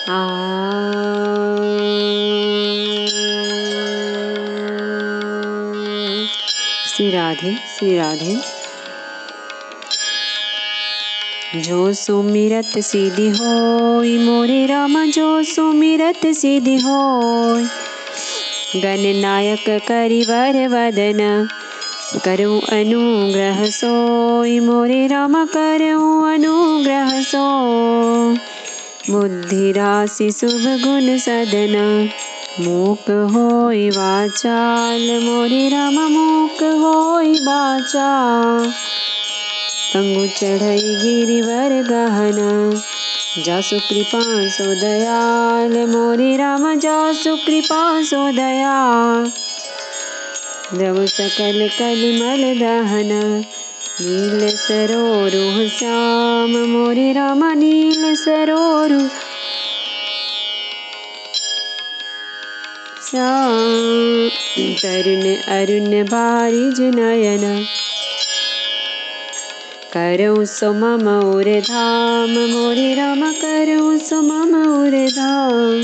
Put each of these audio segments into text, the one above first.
आ श्री राधे श्री राधे। जो सुमिरत सिद्धि होय मोरे राम, जो सुमिरत सिद्धि होय। गणनायक करिवर वदन, करूं अनुग्रह सोय मोरे राम, करूं अनुग्रह सोय। बुद्धि राशि शुभ गुण सदन, मूक होय वाचाल मोरे राम, मूक होय वाचाल। पंगु चढ़ई गिरिवर गहना, जासु कृपा सो दयाल मोरे राम, जासु कृपा सो दयाल। द्रव सकल कलिमल दहना, नील सरोरुह श्याम मोरे राम, नील सरोरुह श्याम। तरुण अरुण बारिज नयन, करऊं सो मम उर धाम मोरे राम, करऊं सो मम उर धाम।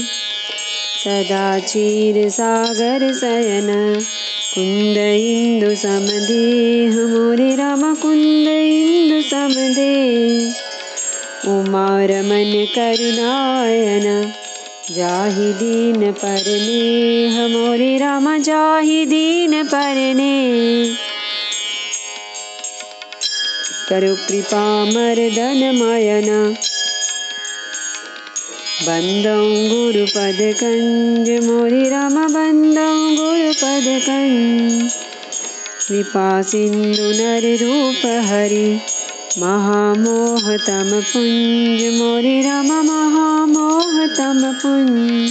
सदा क्षीर सागर शयन, कुंद इंदु समदेह मोरे राम, कुंद इंदु समदेह। उमा रमन करुणायन, जाहि दीन परनेह मोरे राम, जाहि दीन परनेह। करु कृपा मर्दन मयन, बंदौ गुरु पद कंज मोरे राम, बंदौ गुरु पद कंज। कृपा सिंधु नर रूप हरि, महामोह तम पुंज मोरे राम, महामोह तम पुंज।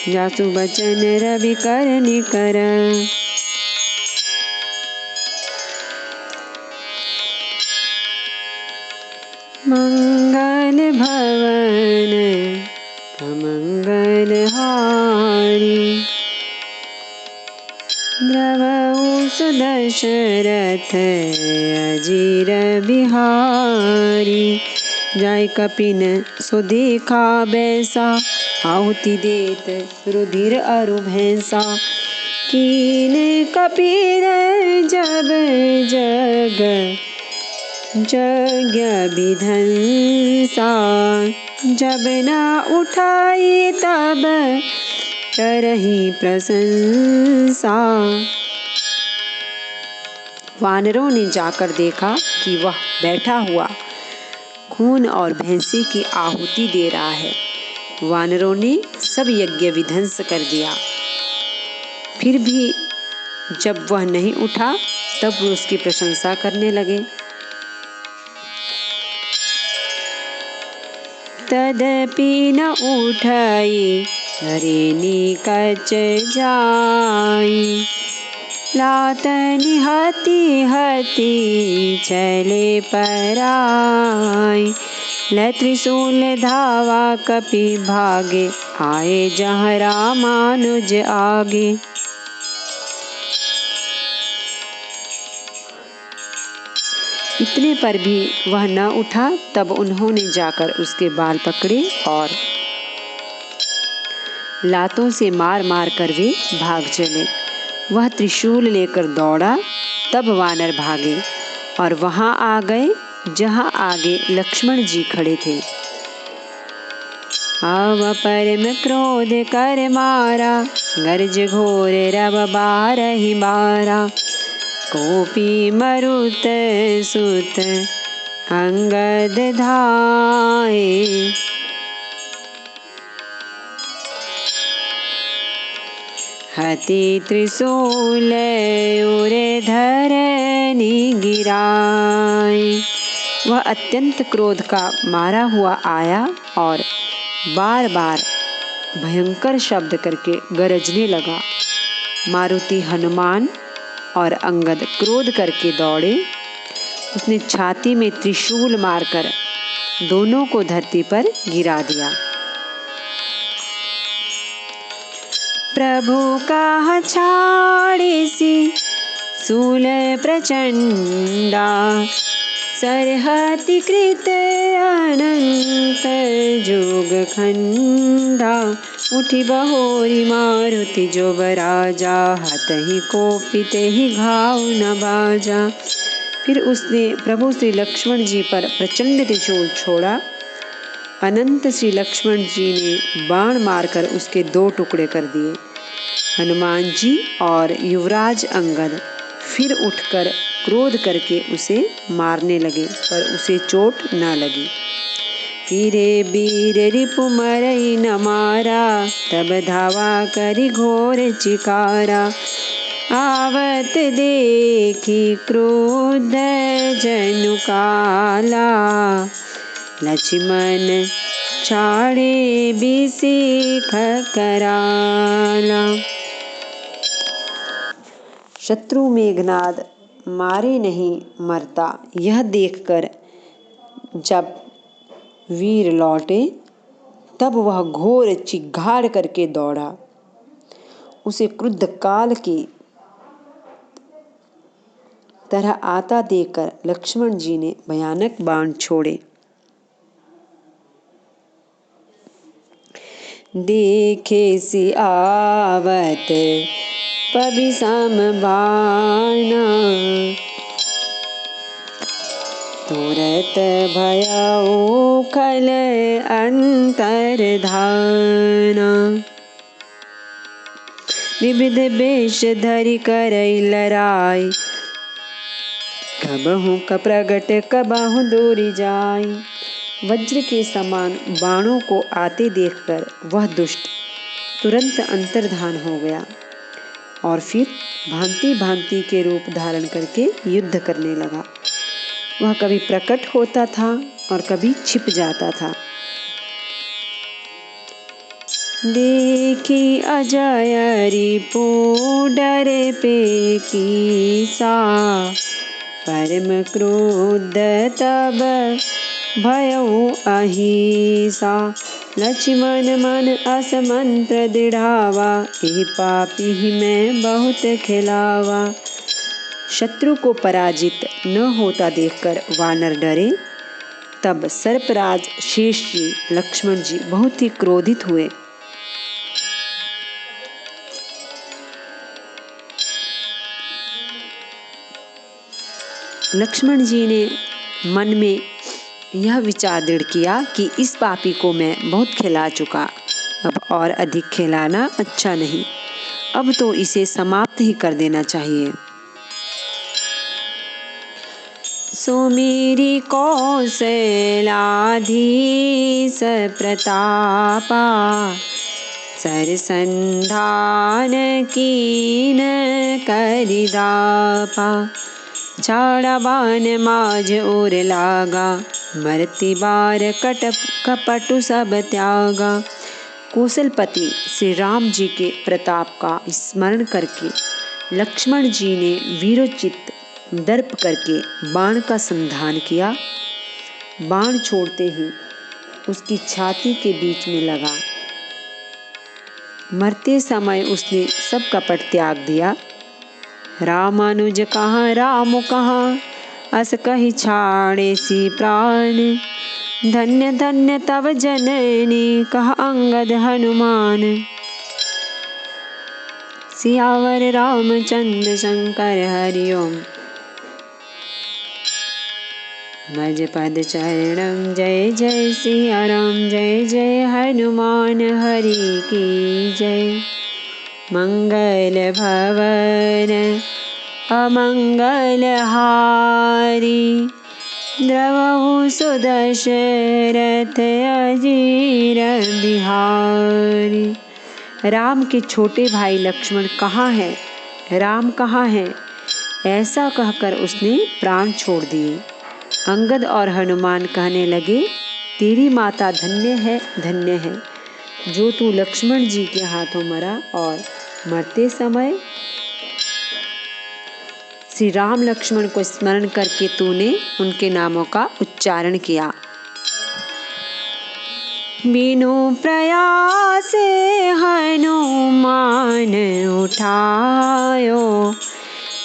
जासु बचन रवि कर निकर, मंगल भवन अमंगल हारी। द्रवहु सुदशरथ अजीर बिहारी। जाय कपिन सो देखा बैसा, आहुति देत रुधिर अरु भैंसा। कीन कपिन जब जग यज्ञ विधंसा, जब न उठाई तब करही प्रशंसा। वानरों ने जाकर देखा कि वह बैठा हुआ खून और भैंसी की आहुति दे रहा है। वानरों ने सब यज्ञ विध्वंस कर दिया। फिर भी जब वह नहीं उठा तब वो उसकी प्रशंसा करने लगे। तदपि न उठाई धरेनी कच जाई, लात निहति हति चले पराई। ल त्रिशूल धावा कपि भागे, आए जहाँ रामानुज आगे। इतने पर भी वह न उठा। तब उन्होंने जाकर उसके बाल पकड़े और लातों से मार मार कर वे भाग चले। वह त्रिशूल लेकर दौड़ा, तब वानर भागे और वहां आ गए जहां आगे लक्ष्मण जी खड़े थे। अब परम क्रोध कर मारा, गर्ज घोर रव बारहि बारा। कोपी मरुत सुत अंगद धाये, हति त्रिशूल उरे धरनी गिराए। वह अत्यंत क्रोध का मारा हुआ आया और बार बार भयंकर शब्द करके गरजने लगा। मारुति हनुमान और अंगद क्रोध करके दौड़े। उसने छाती में त्रिशूल मारकर दोनों को धरती पर गिरा दिया। प्रभु का छाड़े सी शूल प्रचंडा, सरहति कृत अनंत जोग खंडा उठी बहोरी मारुति जो बराजा हतहि कोपिते ही घाव न बाजा। फिर उसने प्रभु श्री लक्ष्मण जी पर प्रचंड त्रिशूल छोड़ा। अनंत श्री लक्ष्मण जी ने बाण मारकर उसके 2 टुकड़े कर दिए। हनुमान जी और युवराज अंगद फिर उठकर क्रोध करके उसे मारने लगे, पर उसे चोट न लगी। फिरे वीर रिपु मरई न मारा, तब धावा करी घोर चिकारा। आवत देखी क्रोध जनु काला, लक्ष्मण छाड़े बिसिख कराला। शत्रु मेघनाद मारे नहीं मरता, यह देखकर जब वीर लौटे तब वह घोर चिघाड़ करके दौड़ा। उसे क्रुद्ध काल की तरह आता देखकर लक्ष्मण जी ने भयानक बाण छोड़े। देखे सियावत पबिसम बाना, तुरत भयउ खल अंतरधाना। विविध वेश धरि करई लड़ाई, कबहु प्रगट कबहु दूरी जाई। वज्र के समान बाणों को आते देखकर वह दुष्ट तुरंत अंतर्धान हो गया और फिर भांति भांति के रूप धारण करके युद्ध करने लगा। वह कभी प्रकट होता था और कभी छिप जाता था। देखी अजय रिपु डरे पे कीसा, परम क्रोध तब भयउ अहिसा। लक्ष्मण मन अस मंत्र दृढ़ावा, एहि पापी मैं बहुत खिलावा। शत्रु को पराजित न होता देखकर वानर डरे। तब सर्पराज शेष जी लक्ष्मण जी बहुत ही क्रोधित हुए। लक्ष्मण जी ने मन में यह विचार दृढ़ किया कि इस पापी को मैं बहुत खिला चुका, अब और अधिक खिलाना अच्छा नहीं, अब तो इसे समाप्त ही कर देना चाहिए। सुमेरी कौशलाधीश प्रतापा, सरसंधान कीन करिदापा। छाड़ा बाण माज और लागा, मरती बार कपटु सब त्यागा। कौशलपति श्री राम जी के प्रताप का स्मरण करके लक्ष्मण जी ने वीरोचित दर्प करके बाण का संधान किया। बाण छोड़ते ही उसकी छाती के बीच में लगा। मरते समय उसने सब कपट त्याग दिया। रामानुज कहाँ राम कहाँ, अस कही छाड़े सी प्राण। धन्य धन्य तव जननी, कहा अंगद हनुमान। सियावर रामचंद्र शंकर हरिओम। मज पद चरणम जय जय सिया राम, जय जय हनुमान हरि की जय। मंगल भवन अमंगल हारी, द्रवहु सुदशरथ अजीर बिहारी। राम के छोटे भाई लक्ष्मण कहाँ है, राम कहाँ है, ऐसा कहकर उसने प्राण छोड़ दिए। अंगद और हनुमान कहने लगे, तेरी माता धन्य है जो तू लक्ष्मण जी के हाथों मरा और मरते समय श्री राम लक्ष्मण को स्मरण करके तूने उनके नामों का उच्चारण किया। बिनु प्रयास हनुमान उठायो,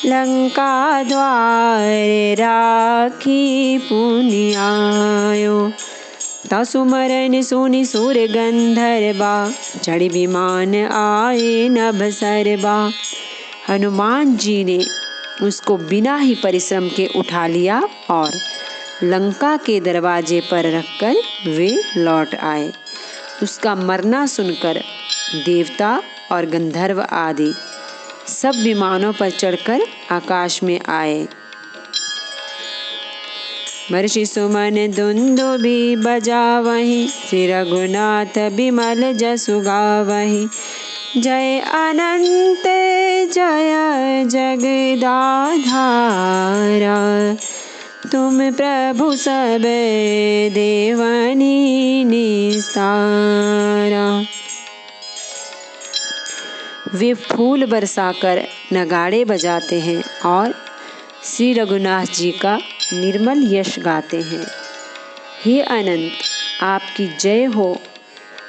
लंका द्वार राखी पुनि आयो। ता सुमरन सुनि सुर गंधर्वा, चढ़ विमान आए नभ सरबा। हनुमान जी ने उसको बिना ही परिश्रम के उठा लिया और लंका के दरवाजे पर रखकर वे लौट आए। उसका मरना सुनकर देवता और गंधर्व आदि सब विमानों पर चढ़कर आकाश में आए। महर्षि सुमन दुंदुभि बजावहीं, श्री रघुनाथ बिमल जसु गावहीं। जय अनंत जय जगदाधारा, तुम प्रभु सब देवनी निस्तारा। वे फूल बरसाकर नगाड़े बजाते हैं और श्री रघुनाथ जी का निर्मल यश गाते हैं। हे अनंत, आपकी जय हो।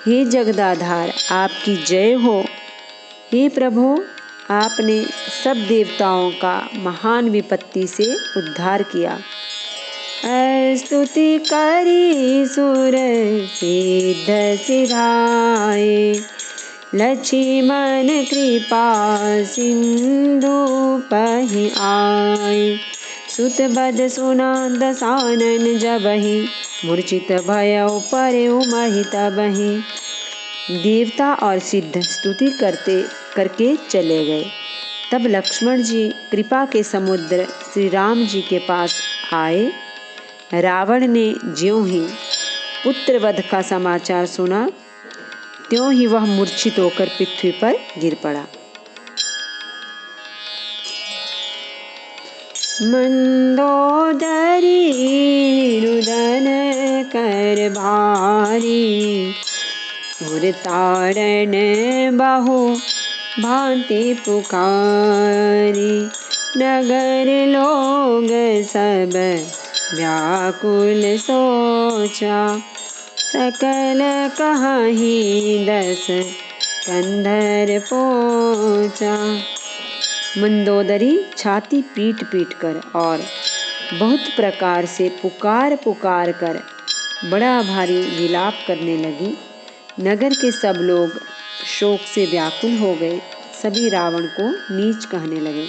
हे जगदाधार, आपकी जय हो। हे प्रभु, आपने सब देवताओं का महान विपत्ति से उद्धार किया। स्तुति करी सुर सिद्ध सिधाए, लक्ष्मण कृपा सिंधु पहि आए। सुत बद सुना दसानन जबहि, मूर्छित भयउ परउ महि तबहि। देवता और सिद्ध स्तुति करके चले गए। तब लक्ष्मण जी कृपा के समुद्र श्री राम जी के पास आए। रावण ने ज्यों ही पुत्र वध का समाचार सुना, त्यों ही वह मूर्छित होकर पृथ्वी पर गिर पड़ा। मंदोदरी रुदन कर भारी, उर तारण बहु भांति पुकारी। नगर लोग सब व्याकुल सोचा, सकल कहाहीं दस कंधर पोचा। मंदोदरी छाती पीट पीट कर और बहुत प्रकार से पुकार पुकार कर बड़ा भारी विलाप करने लगी। नगर के सब लोग शोक से व्याकुल हो गए। सभी रावण को नीच कहने लगे।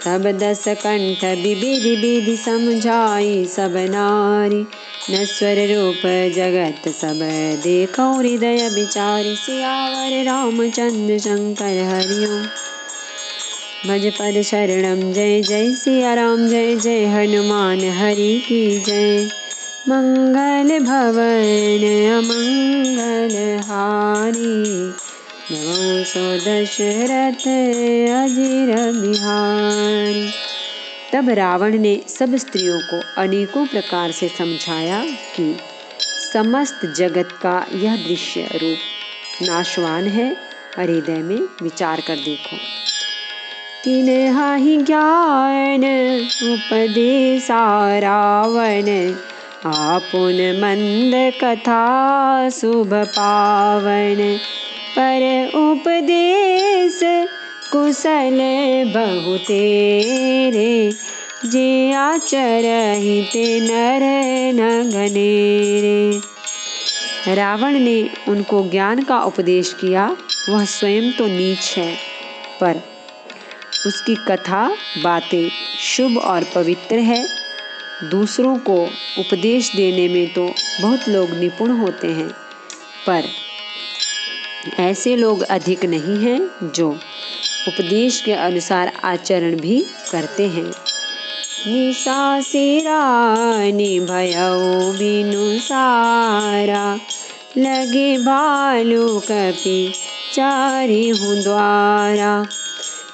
तब दस कंठ विविधि विधि समझाई, सब नारी नश्वर रूप जगत सब देखो हृदय विचारी। सियावर रामचंद्र शंकर हरिओम, भज पद शरणम जय जय सिया राम, जय जय हनुमान हरि की जय। मंगल भवन अमंगल हारी, नमो सो दशरथ अजिर बिहारी। तब रावण ने सब स्त्रियों को अनेकों प्रकार से समझाया कि समस्त जगत का यह दृश्य रूप नाशवान है। हृदय में विचार कर देखो। तिन्हाहि ज्ञान उपदेशा रावण, आपुन मंद कथा शुभ पावन। पर उपदेश कुशल बहु तेरे, जे आचरहि ते नर न घनेरे। रावण ने उनको ज्ञान का उपदेश किया। वह स्वयं तो नीच है, पर उसकी कथा बातें शुभ और पवित्र है। दूसरों को उपदेश देने में तो बहुत लोग निपुण होते हैं, पर ऐसे लोग अधिक नहीं हैं जो उपदेश के अनुसार आचरण भी करते हैं। निशासिरा निभयउ बिनु सारा, लगे भालू कपि चारिहु द्वारा।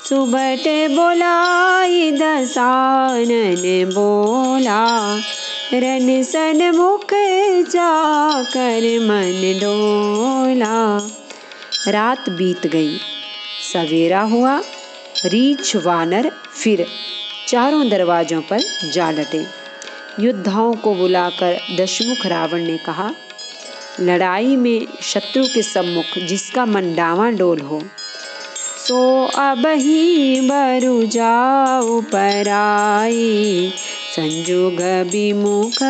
सुबट बोलाई दसानन बोला, रन सन्मुख जाकर मन डोला। रात बीत गई, सवेरा हुआ। रीछ वानर फिर चारों दरवाजों पर जा डटे। योद्धाओं को बुलाकर दशमुख रावण ने कहा, लड़ाई में शत्रु के सम्मुख जिसका मन डावाडोल हो, सो अबहि बरु जाऊ पराई, संजोग विमुख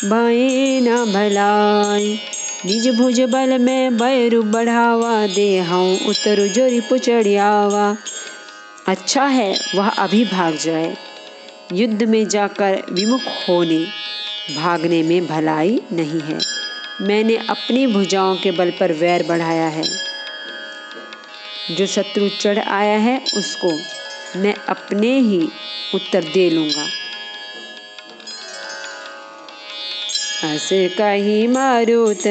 भये न भलाई। निज भुज बल में बैरु बढ़ावा, देहऊँ उतरु जोरी पुचड़ियावा। अच्छा है वह अभी भाग जाए, युद्ध में जाकर विमुख होने भागने में भलाई नहीं है। मैंने अपनी भुजाओं के बल पर वैर बढ़ाया है, जो शत्रु चढ़ आया है उसको मैं अपने ही उत्तर दे लूँगा। अस कही मारुत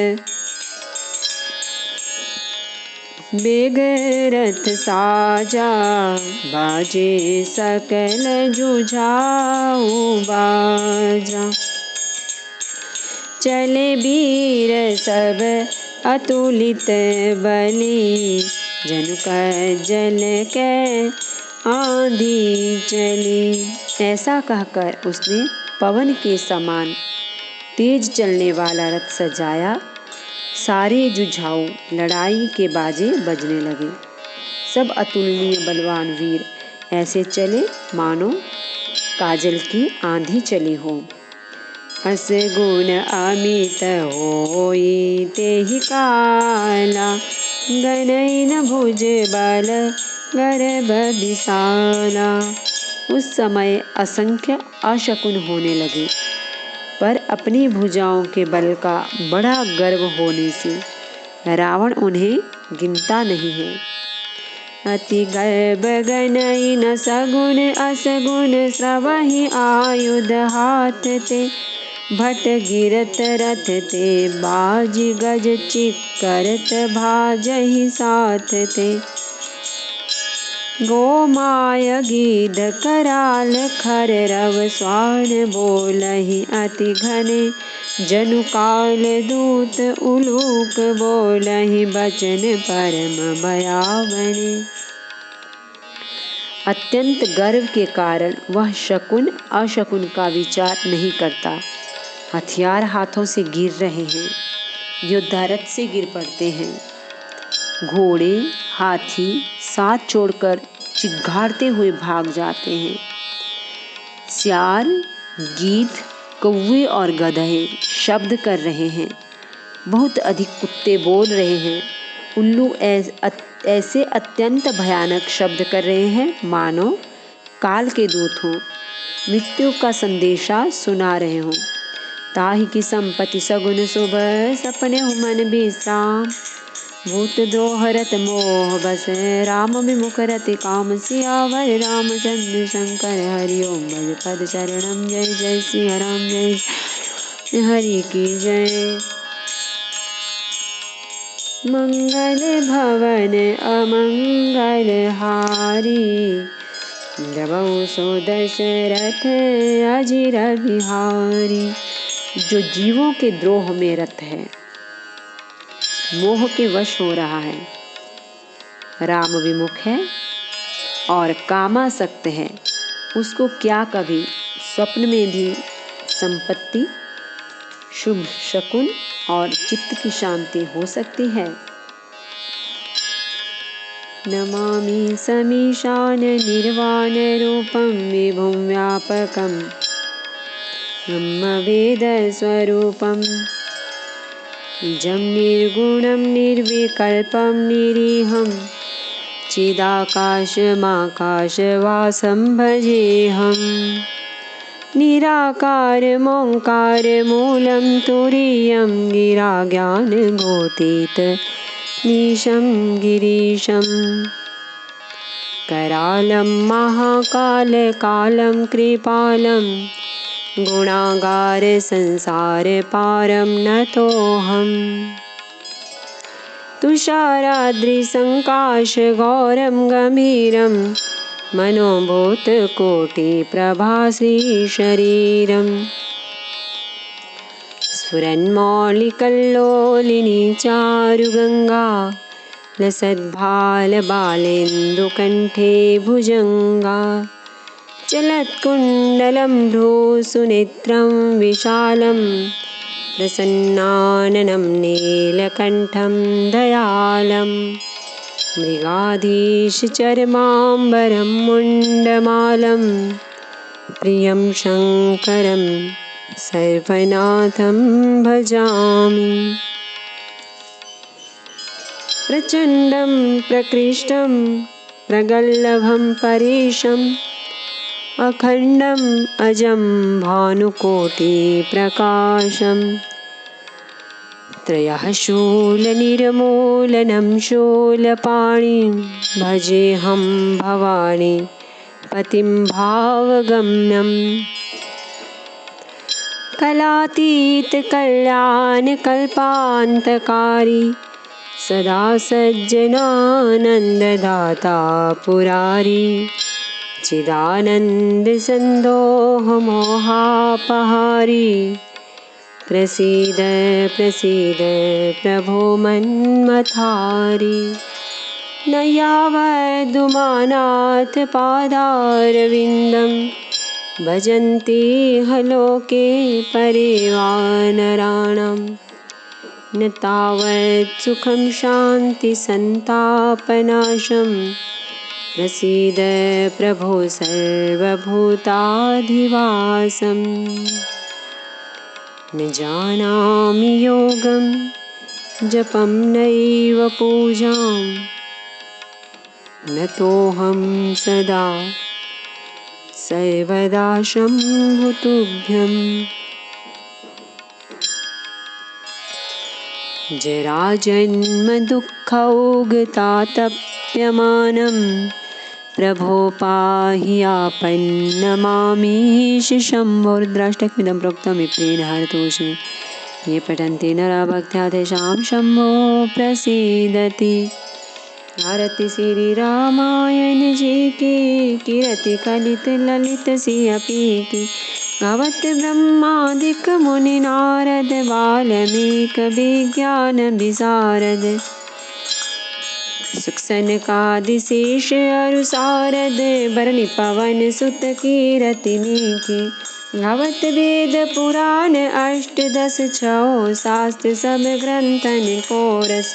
बेग रथ साजा, बाजे सकल जुझाऊ बाजा। चले वीर सब अतुलित बली, जनु जल के आंधी चली। ऐसा कहकर उसने पवन के समान तेज चलने वाला रथ सजाया। सारे जुझाऊ लड़ाई के बाजे बजने लगे। सब अतुलनीय बलवान वीर ऐसे चले मानो काजल की आंधी चली हो। अस गुण अमित होई तेहि काला, गनई न भुज बल गर्भ विशाला। उस समय असंख्य अशकुन होने लगे, पर अपनी भुजाओं के बल का बड़ा गर्व होने से रावण उन्हें गिनता नहीं है। अति गर्भ गनई न सगुन असगुन, श्रवहि आयुध हाथ ते, भट गिरत रथ ते, बाज गज चिकरत भाजहि साथ ते। गोमाय गीध कराल खर रव, स्वान बोलहि अति घने, जनु काल दूत उलूक बोलहि, बचन परम भयावने। अत्यंत गर्व के कारण वह शकुन अशकुन का विचार नहीं करता। हथियार हाथों से गिर रहे हैं, योद्धा रथ से गिर पड़ते हैं। घोड़े हाथी साथ छोड़कर चिघाड़ते हुए भाग जाते हैं। सियार गीध कौवे और गधे शब्द कर रहे हैं। बहुत अधिक कुत्ते बोल रहे हैं। उल्लू ऐसे अत्यंत भयानक शब्द कर रहे हैं मानो काल के दूत हों, मृत्यु का संदेशा सुना रहे हों। ताहि की संपत्ति सगुन शुभ, सपने हो मन विश्राम। भूत द्रोह रत मोह बस, राम विमुख रति काम। सियावर रामचंद्र शंकर हरि ओम, भज पद चरणम। जय जय सिया राम, जय हरि की जय। मंगल भवन अमंगल हारी, जबऊ सो दशरथ अजिर बिहारी। जो जीवों के द्रोह में रत है, मोह के वश हो रहा है, राम विमुख है और कामासक्त है, उसको क्या कभी स्वप्न में भी संपत्ति, शुभ शकुन और चित्त की शांति हो सकती है। नमामि समीशान निर्वाण रूपम, विभुं व्यापकम ब्रह्म वेद स्वरूपम। जम निर्गुणं निर्विकल्पं निरीहं, चिदाकाशमाकाशवासं भजेऽहं। निराकारमोङ्कार मूलं तुरीयं, गिराज्ञानगोतीत नीशं गिरीशं। करालं महाकालकालं कृपालं, गुणागार संसार पारं नतोऽहम्। तुषाराद्रिसङ्काश गौरं गम्भीरं, मनोभूतकोटिप्रभासी शरीरम्। स्फुरन्मौलिकल्लोलिनी चारुगङ्गा, लसद्भालबालेन्दुकण्ठे भुजङ्गा। चलत्कुण्डलं भ्रूसुनेत्रं विशालं, प्रसन्नाननं नीलकण्ठं दयालम्। मृगाधीशचर्माम्बरं मुण्डमालं प्रियं शङ्करं सर्वनाथं भजामि। प्रचण्डं प्रकृष्टं प्रगल्भं परेशम् अखण्डम् अजं भानुकोटिप्रकाशम् त्रयः शूलनिर्मूलनं शूलपाणिं भजेऽहं भवानी पतिं भावगम्यम्। कलातीतकल्याणकल्पान्तकारी सदा सज्जनानन्ददाता पुरारी चिदानन्दसन्दोहमोहापहारी प्रसीद प्रसीद प्रभो मन्मथारी। न यावदुमानाथ पादारविन्दं भजन्ति लोके परिवानराणां न तावत् सुखं शान्तिसन्तापनाशम् प्रसीद प्रभो सर्वभूताधिवासम्। न जानामि योगं जपं नैव पूजां न तोऽहं सदा सर्वदा शम्भो तुभ्यम्। जराजन्मदुःखौघतातप्यमानं प्रभो पाहि आपन्नमामीश शम्भोर्द्राष्टकमिदं प्रोक्तं विप्रेण हरतोषे ये पठन्ति नरा भक्त्या तेषां शम्भो प्रसीदति। आरती श्री रामायण जी की कीरति कलित ललित सियपी की गावत ब्रह्मादिक मुनि नारद वाल्मीक विज्ञान विशारद सुख सनकादिशेष अरु सारद बरनि पवन सुत कीरतिनी की गावत वेद पुराण अष्टदश छौ शास्त्र सब ग्रंथन को रस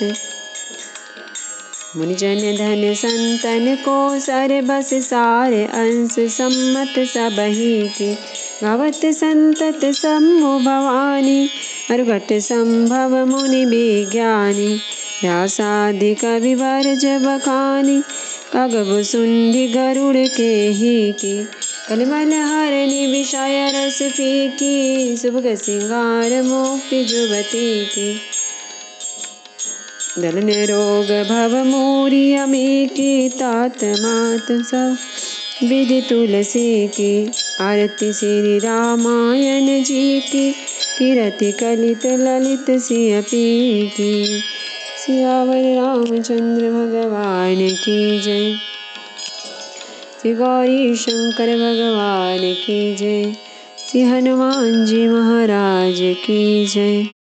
मुनिजन धन संतन को सर बस सार अंश सम्मत सबही की गावत संतत सम्मो भवानी अरुघट संभव मुनि विज्ञानी व्यासादि कवि वर्ज बखानी कगब सुंडी गरुड़ के ही की कलमल हरनि विषय रस फीकी सुभग सिंगार मुक्ति जुबती की दलन रोग भव मोरी अमी की तात मात सब विधि तुलसी की आरती श्री रामायण जी की कीरति कलित ललित सियपी की सियावर रामचंद्र भगवान की जय। श्री गौरी शंकर भगवान की जय। श्री हनुमान जी महाराज की जय।